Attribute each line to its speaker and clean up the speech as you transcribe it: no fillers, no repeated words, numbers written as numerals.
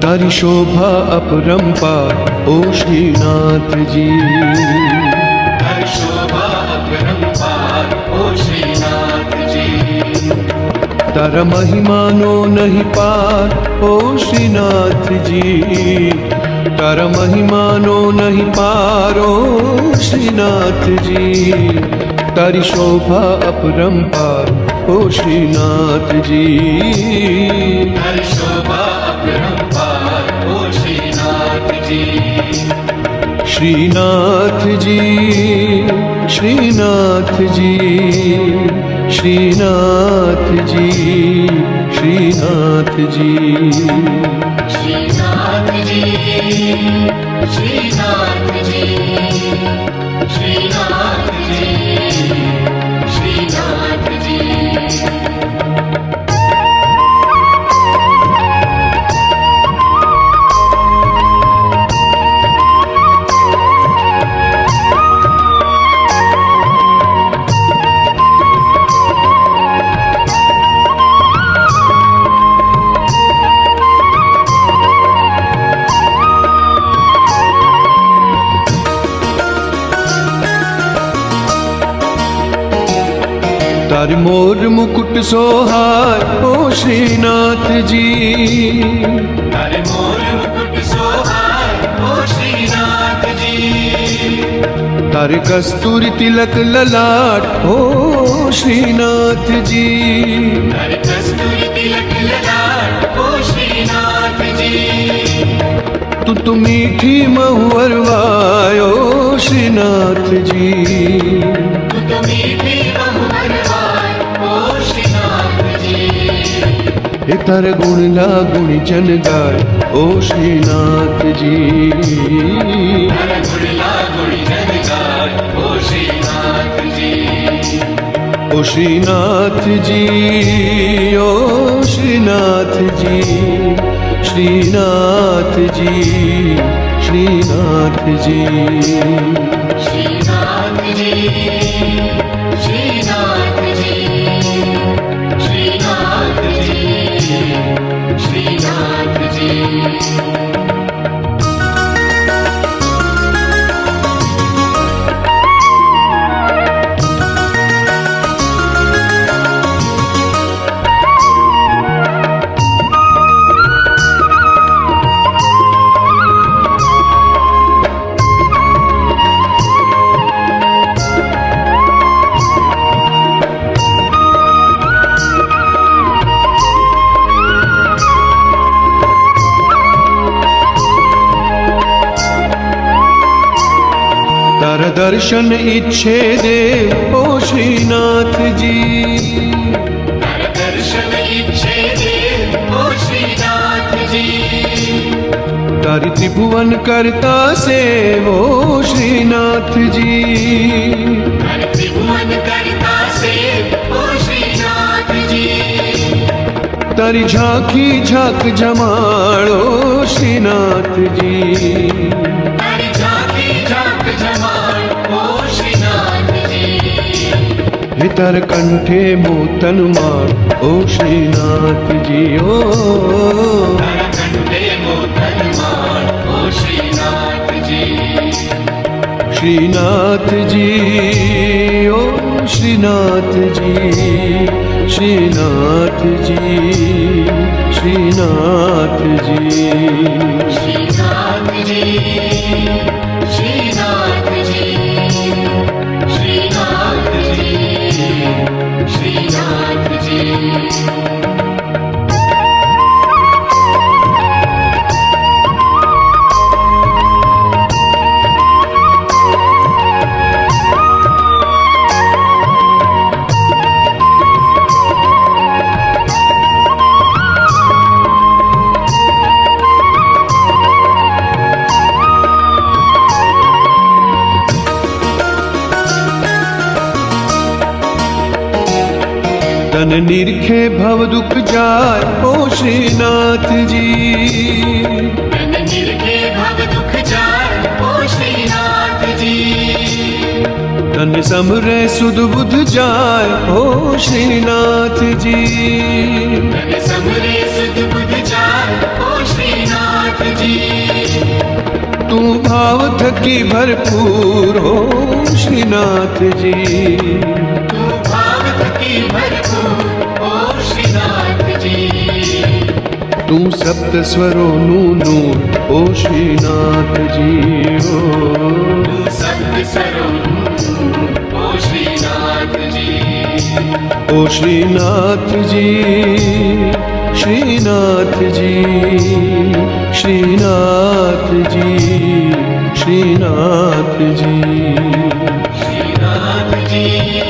Speaker 1: तारी शोभा अपरंपार ओ श्रीनाथ जी।
Speaker 2: तारी शोभा अपरंपार ओ श्रीनाथ जी।
Speaker 1: तारा महिमानो नहीं पार ओ श्रीनाथ जी। तारा महिमानो नहीं पार ओ श्रीनाथ जी। तारी शोभा अपरंपार ओ श्रीनाथ जी।
Speaker 2: तारी शोभा अपरंपार ओ श्रीनाथ जी।
Speaker 1: श्रीनाथ जी, श्रीनाथ जी, श्रीनाथ जी, श्रीनाथ जी,
Speaker 2: श्रीनाथ जी, श्रीनाथ जी, श्रीनाथ जी, श्रीनाथ जी।
Speaker 1: तारे मोर मुकुट सोहाय ओ श्रीनाथ जी।
Speaker 2: तारे मोर मुकुट सोहाय ओ श्रीनाथ जी।
Speaker 1: तारे कस्तूरी तिलक ललाट ओ श्रीनाथ जी।
Speaker 2: तारे कस्तूरी तिलक ललाट ओ श्रीनाथ जी।
Speaker 1: तू मीठी महुअरवाय ओ श्रीनाथ जी।
Speaker 2: तू मीठी महुअरवाय ओ श्रीनाथ जी।
Speaker 1: हे तारे गुण ला गुणी जन गाय ओ श्रीनाथ जी।
Speaker 2: तारे गुण ला गुणी जन गाय ओ श्रीनाथ जी।
Speaker 1: ओ श्रीनाथ जी, ओ श्रीनाथ जी, श्रीनाथ जी, श्रीनाथ जी,
Speaker 2: श्रीनाथ जी, श्रीनाथ जी, श्रीनाथ जी, श्रीनाथ जी।
Speaker 1: तारा दर्शन इच्छे देव ओ श्रीनाथ जी।
Speaker 2: तारा दर्शन इच्छे देव ओ श्रीनाथ जी।
Speaker 1: तारी त्रिभुवन करता सेव ओ श्रीनाथ जी।
Speaker 2: तारी त्रिभुवन करता सेव ओ श्रीनाथ जी।
Speaker 1: तारी झांकी झांक जमाड़ो श्रीनाथ जी।
Speaker 2: तारी झांकी झांक जमाड़ ओ श्रीनाथ जी।
Speaker 1: हे तार कंठे मोतन मार ओ श्रीनाथ जी। ओ
Speaker 2: तारा कंठे मोतन मार ओ श्रीनाथ जी।
Speaker 1: श्रीनाथ जी, ओ श्रीनाथ जी, श्रीनाथ जी, श्रीनाथ जी,
Speaker 2: श्रीनाथ जी, श्रीनाथ जी, श्रीनाथ जी, श्रीनाथ जी।
Speaker 1: तन निरखे भव दुख जाय ओ श्रीनाथ जी।
Speaker 2: तन निरखे भव दुख जाय ओ श्रीनाथ जी।
Speaker 1: तन समरे सुध बुध जाय ओ श्रीनाथ जी।
Speaker 2: तन समरे सुध बुध जाय ओ श्रीनाथ श्रीनाथ जी
Speaker 1: तू भाव थकी भरपूर हो श्रीनाथ जी
Speaker 2: तू भाव थकी भरपूर ओ श्रीनाथ जी
Speaker 1: तू सप्त स्वरों नूर ओ श्रीनाथ जी ओ
Speaker 2: तू सप्त स्वरों ओ श्रीनाथ जी
Speaker 1: ओ श्रीनाथ जी श्रीनाथ जी श्रीनाथ जी श्रीनाथ जी
Speaker 2: श्रीनाथ जी